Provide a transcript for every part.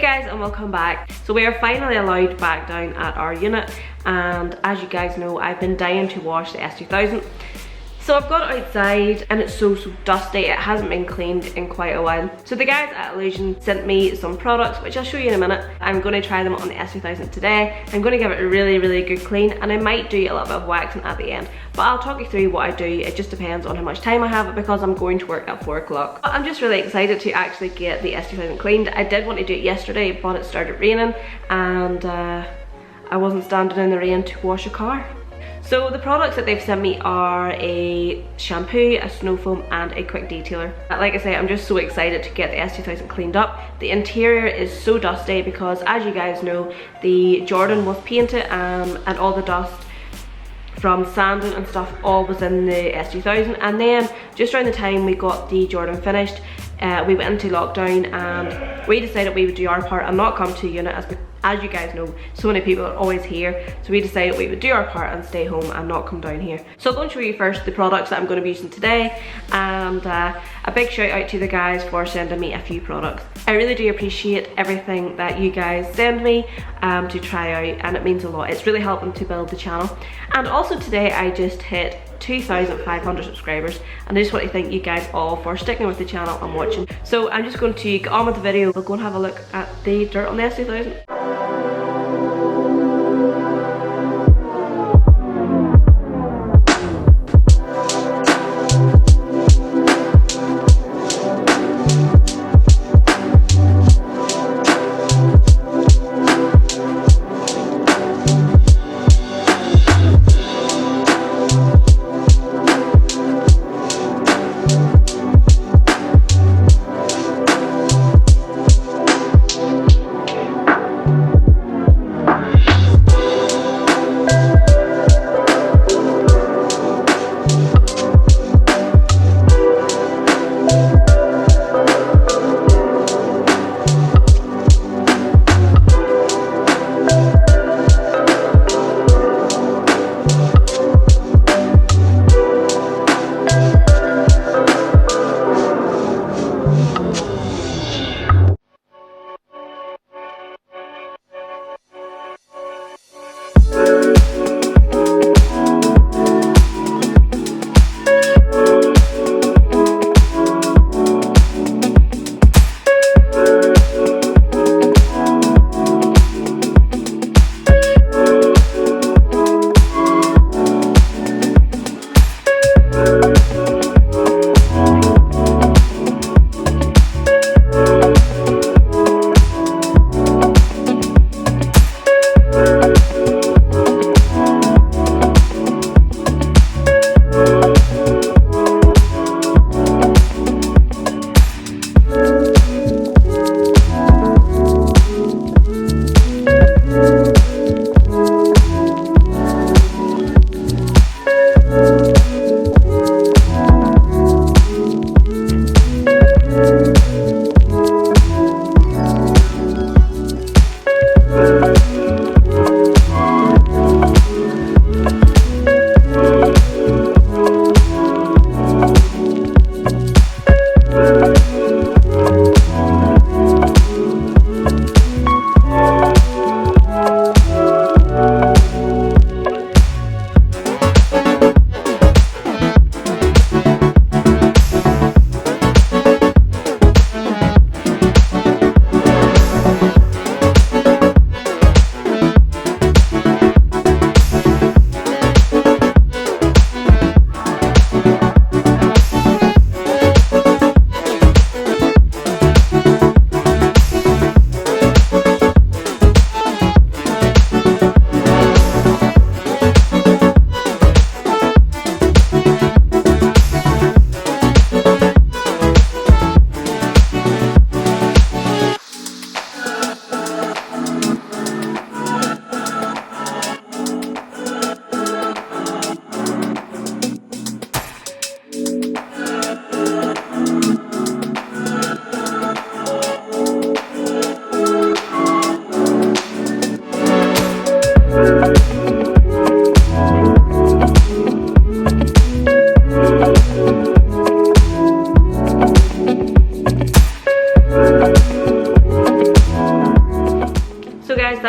guys, and welcome back. So we are finally allowed back down at our unit, and as you guys know, I've been dying to wash the S2000. So I've got it outside and it's so dusty. It hasn't been cleaned in quite a while. So the guys at Illusion sent me some products, which I'll show you in a minute. I'm going to try them on the S2000 today. I'm going to give it a really good clean, and I might do a little bit of waxing at the end. But I'll talk you through what I do. It just depends on how much time I have because I'm going to work at 4 o'clock. I'm just really excited to actually get the S2000 cleaned. I did want to do it yesterday, but it started raining and I wasn't standing in the rain to wash a car. So the products that they've sent me are a shampoo, a SNOWFOAM and a quick detailer. Like I say, I'm just so excited to get the S2000 cleaned up. The interior is so dusty because, as you guys know, the Jordan was painted and all the dust from sanding and stuff all was in the S2000. And then just around the time we got the Jordan finished, we went into lockdown and we decided we would do our part and not come to the unit as you guys know, so many people are always here. So we decided we would do our part and stay home and not come down here. So I'm going to show you first the products that I'm going to be using today, and a big shout out to the guys for sending me a few products. I really do appreciate everything that you guys send me to try out, and it means a lot. It's really helping to build the channel. And also today I just hit 2,500 subscribers, and I just want to thank you guys all for sticking with the channel and watching. So I'm just going to get on with the video. We'll go and have a look at the dirt on the S2000.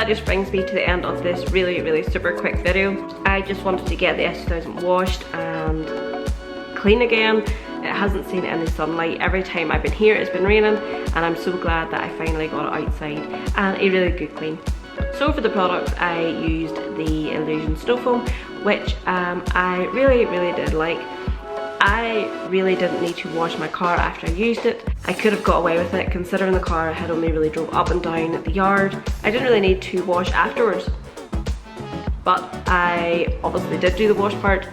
that just brings me to the end of this really super quick video. I just wanted to get the S2000 washed and clean again. It hasn't seen any sunlight. Every time I've been here it's been raining, and I'm so glad that I finally got it outside and a really good clean. So for the products I used the Illusion SNOWFOAM, which I really did like. I really didn't need to wash my car after I used it. I could have got away with it considering the car had only really drove up and down the yard. I didn't really need to wash afterwards, but I obviously did do the wash part,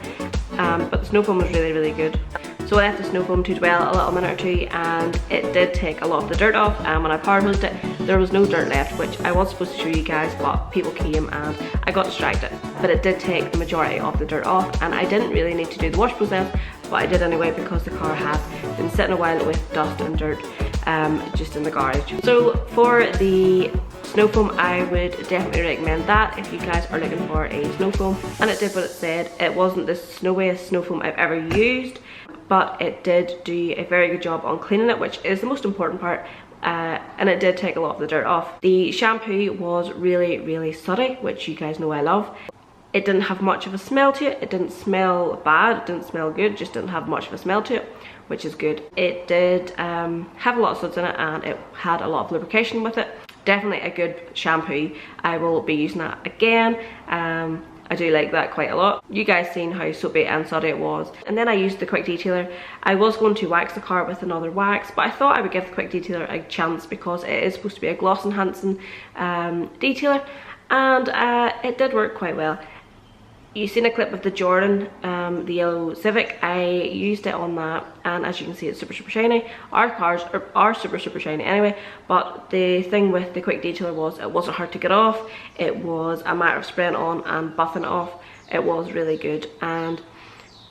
but the SNOWFOAM was really good. So I left the SNOWFOAM to dwell a little minute or two, and it did take a lot of the dirt off, and when I power hosed it there was no dirt left, which I was supposed to show you guys, but people came and I got distracted. But it did take the majority of the dirt off, and I didn't really need to do the wash process, but I did anyway because the car had been sitting a while with dust and dirt just in the garage. So for the SNOWFOAM, I would definitely recommend that if you guys are looking for a SNOWFOAM. And it did what it said. It wasn't the snowiest SNOWFOAM I've ever used, but it did do a very good job on cleaning it, which is the most important part. And it did take a lot of the dirt off. The shampoo was really sooty, which you guys know I love. It didn't have much of a smell to it. It didn't smell bad, it didn't smell good, just didn't have much of a smell to it, which is good. It did have a lot of suds in it, and it had a lot of lubrication with it. Definitely a good shampoo. I will be using that again. I do like that quite a lot. You guys seen how soapy and soddy it was. And then I used the Quik detailer. I was going to wax the car with another wax, but I thought I would give the Quik detailer a chance because it is supposed to be a gloss enhancing detailer, and it did work quite well. You've seen a clip of the Jordan, the yellow Civic. I used it on that, and as you can see it's super shiny. Our cars are super shiny anyway, but the thing with the Quik detailer was it wasn't hard to get off. It was a matter of spraying on and buffing it off. It was really good. And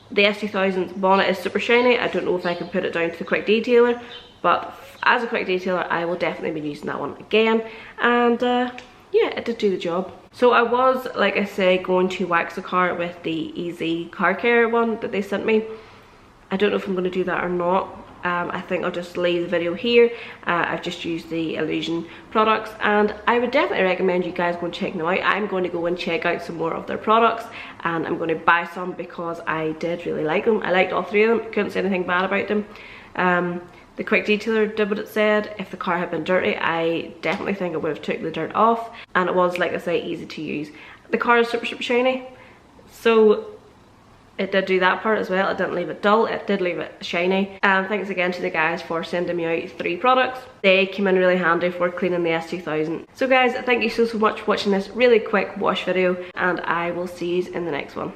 the S2000's bonnet is super shiny. I don't know if I can put it down to the Quik detailer, but as a Quik detailer I will definitely be using that one again. And yeah, it did do the job. So I was, like I say, going to wax the car with the Easy Car Care one that they sent me. I don't know if I'm going to do that or not. I think I'll just leave the video here. I've just used the Illusion products, and I would definitely recommend you guys go and check them out. I'm going to go and check out some more of their products, and I'm going to buy some because I did really like them. I liked all three of them, couldn't say anything bad about them. The Quik detailer did what it said. If the car had been dirty, I definitely think it would have took the dirt off, and it was, like I say, easy to use. The car is super shiny, so it did do that part as well. It didn't leave it dull, it did leave it shiny. And thanks again to the guys for sending me out 3 products. They came in really handy for cleaning the S2000. So guys, thank you so much for watching this really quick wash video, and I will see you in the next one.